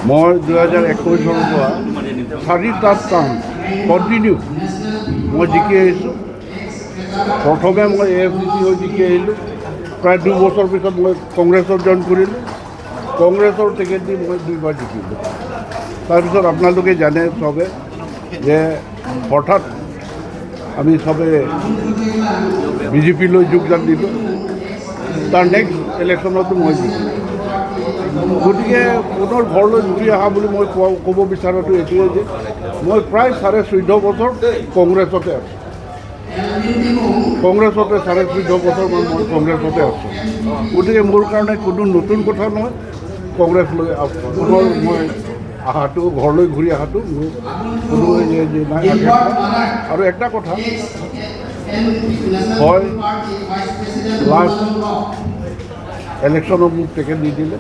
মই 2021 পৰা 4টা টাৰ্ম কণ্টিনিউ মই জিকি আহিছোঁ। প্ৰথমে মই AFCC হৈ জিকি আহিলোঁ। প্ৰায় 2 বছৰ পিছত মই কংগ্ৰেছত জইন কৰিলোঁ। কংগ্ৰেছৰ টিকেট দি মই 2বাৰ জিকিলোঁ। তাৰপিছত আপোনালোকে জানে চবে যে হঠাৎ আমি চবে বিজেপিলৈ যোগদান দিলোঁ। তাৰ নেক্সট ইলেকশ্যনতো মই জিকিলোঁ। গতিকে পুনৰ ঘৰলৈ ঘূৰি অহা বুলি মই ক'ব বিচৰাটো এইটোৱে যে মই প্ৰায় 14.5 বছৰ কংগ্ৰেছতে আছোঁ। কংগ্ৰেছতে 14.5 বছৰমান মই কংগ্ৰেছতে আছোঁ। গতিকে মোৰ কাৰণে কোনো নতুন কথা নহয়। কংগ্ৰেছলৈ পুনৰ মই অহাটো, ঘৰলৈ ঘূৰি অহাটো মোৰ কোনো নাই। আৰু একটা কথা হয়, লাষ্ট ইলেকশ্যনত মোক টিকেট নিদিলে।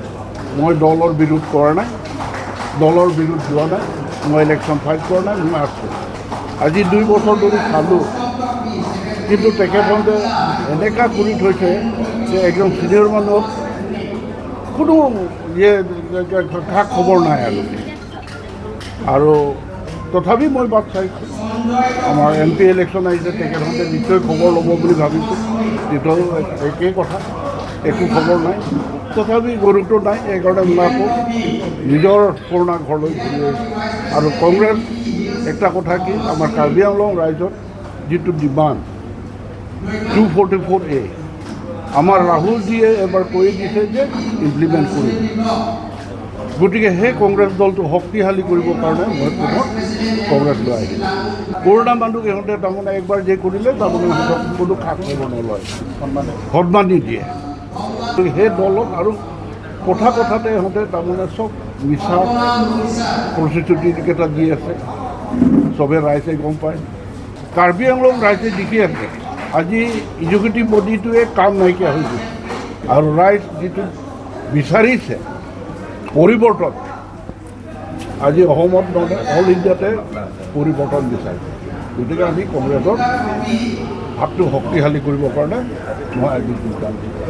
মই দলৰ বিৰোধ কৰা নাই, দলৰ বিৰোধ যোৱা নাই, মই ইলেকশ্যন ফাইট কৰা নাই, মই আছোঁ। আজি 2 বছৰ ধৰি চালোঁ, কিন্তু তেখেতসকলে এনেকুৱা কৰি থৈছে যে একদম চিনিয়ৰ মানুহক কোনো খা খবৰ নাই আৰু তথাপি মই বাট চাইছোঁ। আমাৰ MP ইলেকশ্যন আহিছে, তেখেতসকলে নিশ্চয় খবৰ ল'ব বুলি ভাবিছোঁ। তেতিয়াও একেই কথা, একো খবৰ নাই। তথাপি গুৰুত্ব নাই। এইকাৰণে মই আকৌ নিজৰ পুৰণা ঘৰলৈ ঘূৰি আহিছোঁ। আৰু কংগ্ৰেছ একটা কথা কি, আমাৰ কাৰ্বি আংলং ৰাইজৰ যিটো ডিমাণ্ড 244A, আমাৰ ৰাহুলজীয়ে এবাৰ কৈ দিছে যে ইমপ্লিমেণ্ট কৰিব। গতিকে সেই কংগ্ৰেছ দলটো শক্তিশালী কৰিবৰ কাৰণে মই পুনৰ কংগ্ৰেছলৈ আহিলোঁ। পুৰণা মানুহ ইহঁতে তাৰমানে একবাৰ যে কৰিলে তাৰমানে সিহঁতক কোনো খাপ খাব নলয়, সন্মান নিদিয়ে। সেই দলত আৰু কথাতে ইহঁতে তাৰমানে চব মিছা প্ৰতিশ্ৰুতিকেইটা দি আছে। চবে ৰাইজে গম পায়। কাৰ্বি আংলং ৰাইজে জিকি আছে। আজি ইজুকেটিভ বডিটোৱে কাম নাইকিয়া হৈ গৈছে। আৰু ৰাইজ যিটো বিচাৰিছে পৰিৱৰ্তন, আজি অসমত নহয়, অল ইণ্ডিয়াতে পৰিৱৰ্তন বিচাৰিছে। গতিকে আমি কংগ্ৰেছৰ হাতটো শক্তিশালী কৰিবৰ কাৰণে মই আজি যোগদান দিছোঁ।